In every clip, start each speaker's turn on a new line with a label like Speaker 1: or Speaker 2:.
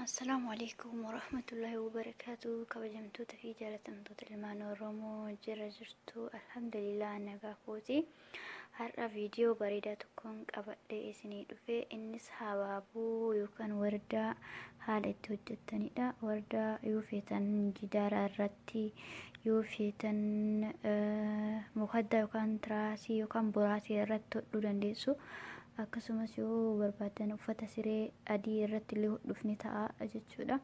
Speaker 1: السلام عليكم ورحمة الله وبركاته. كبجمتوتا في جالتمتوتا المان oromoo jira jirtu alhamdulillah nagaa kooti. Har'a viidiyoo bareedaa tokkoon qabadhee isinii dhufe. Innis habaaboo yookaan wardaa haala itti hojjettanidha. Wardaa yoo feetan jidaara irratti, yoo feetan mukaddaa yookaan tiraasii yookaan boraasii irratti hodhuu dandeessu. Akkasumas yoo barbaadan uffata siree adii irratti illee hodhuuf ni ta'a jechuudha.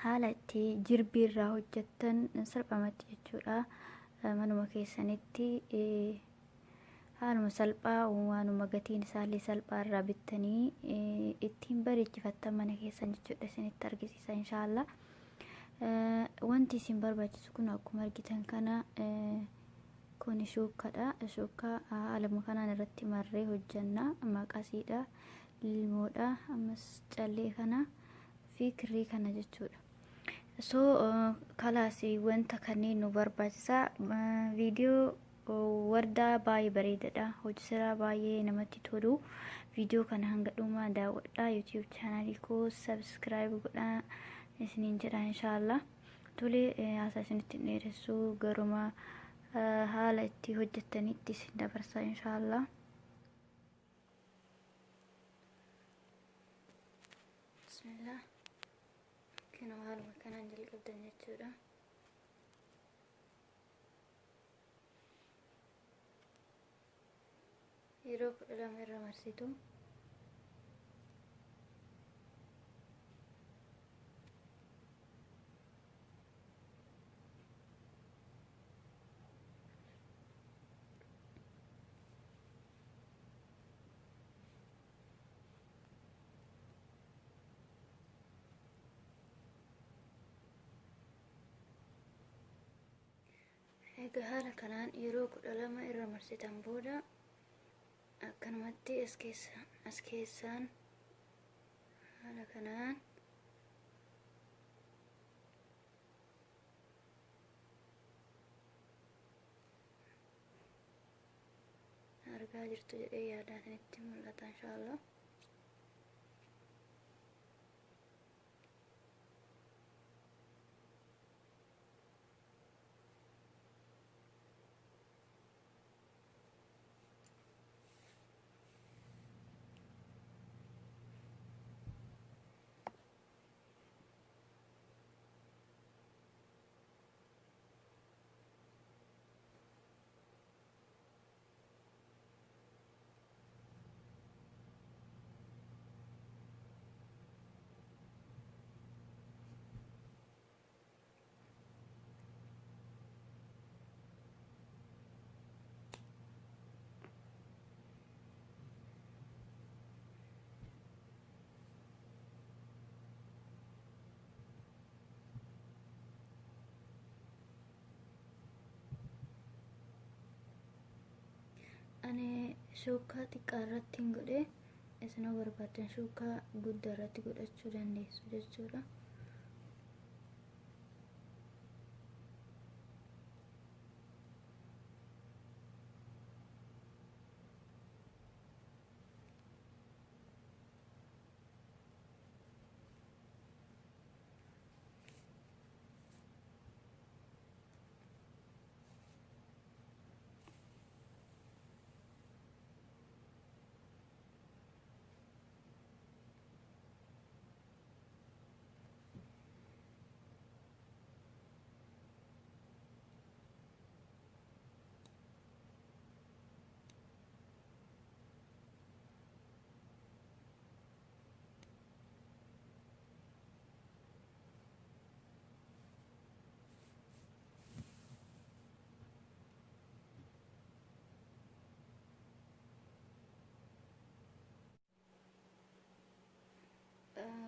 Speaker 1: Haala itti jirbii irraa hojjettan salphamatti jechuudha. Manuma keessanitti haaluma salphaa waanuma gatiin isaallee salphaa irraa bittanii ittiin bareechifattan mana keessan jechuudha. Isinitti argisiisa inshaallah. Wanti isin barbaachisu kun akkuma argitan kana kun shuukadha. Shuukaa alama kanaan irratti marree hojjanna. Maqasiidha, lilmoodha, ammas callee kana fi kirrii kana jechuudha. So kalaasi wanta kanneen nu barbaachisa. Viidiyoo wardaa baay'ee bareedaadha. Hojii siraa baay'ee namatti tolu. Viidiyoo kana hanga dhumaa daawwadhaa. YouTube chaanalii koo subscribe godhaa isiniin jedha inshaallah. Tolee haasaa isinitti hin dheeressu garuma haala itti hojjettanitti isin dabarsaa inshaallah. Bismillah. Kana haaluma kanaan jalqabdan jechuudha. Yeroo 12 irra marsitu. Egaa haala kanaan yeroo 12 irra marsitan booda akkanumatti as keessaan haala kanaan argaa jirtu jedhee yaadaan isinitti mul'ata inshaallah. Ani shuukaa xiqqaa irratti hin godhe, isin barbaadan shuukaa guddaa irratti godhachuu dandeessu jechuudha.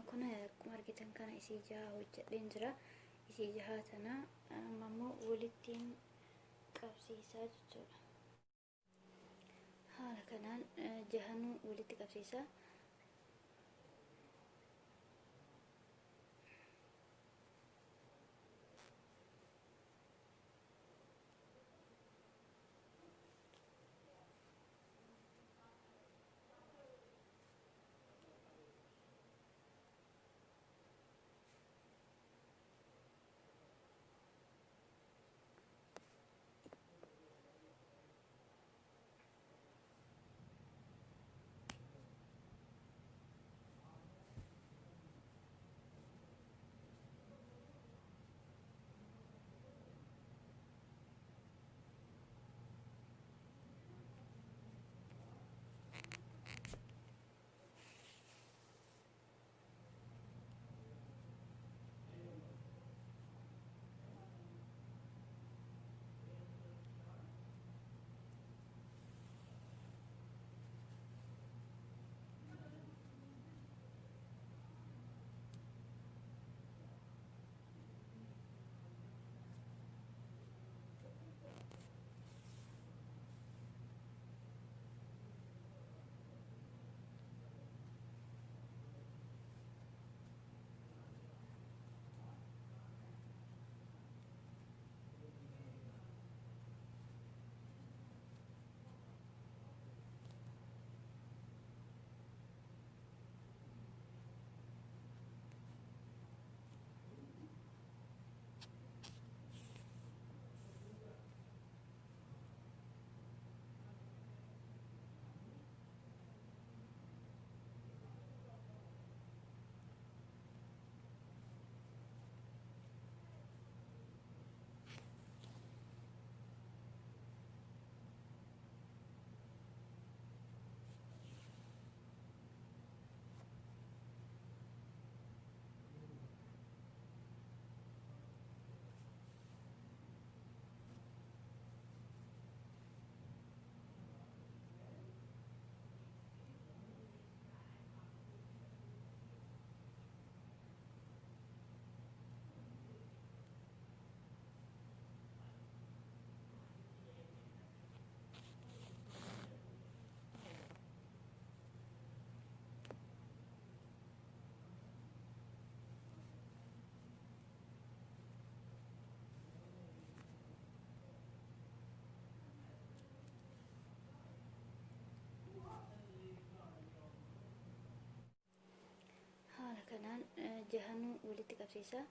Speaker 1: Kun akkuma argitan kana isii jaha hojjedheen jira. Isii jahaa tana ammoo walittiin qabsiisaa jechuudha. Haala kanaan jahanuu walitti qabsiisaa. jahanuu walitti qabsiisa.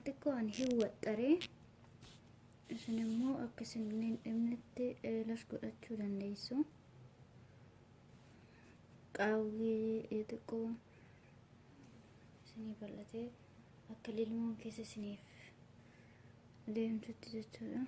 Speaker 1: xiqqoo ani hin waxxaree isin immoo akka isin hin dhibnetti las godhachuu dandeessu. qaawwee xiqqoo isinii bal'atee akka lilmoon keessa isiniif deemtutti jechuudha.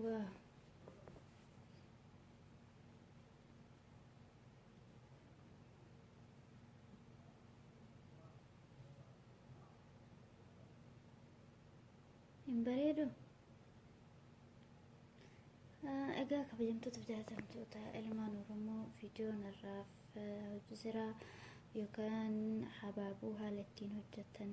Speaker 1: Wow. Hin bareedu. Egaa kabajamtoota jaallatamtoota ilmaan Oromoo viidiyoon irraaf hojjisiraa yookaan habaabuu haala ittiin hojjetan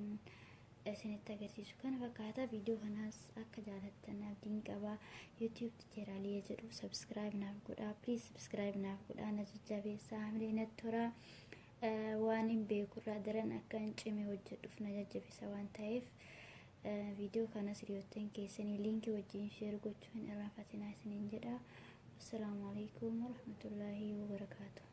Speaker 1: isinitti agarsiisu kana fakkaata. Viidiyoo kanaas akka jaalattan abdiin qaba. YouTube tutorialii jedhu subscribe naaf godhaa. Please subscribe naaf godhaa. Na jajjabeessaa hamilee natti toraa. Waan hin beekurraa daran akka hin cimee hojjedhuuf na jajjabeessa waan ta'eef viidiyoo kanas hiriyoottan keessanii liinkii wajjin sheer gochuu hin irraanfatinaa isiniin jedha. Assalaamu alaikum warahmatullaahi wabarakaatuh.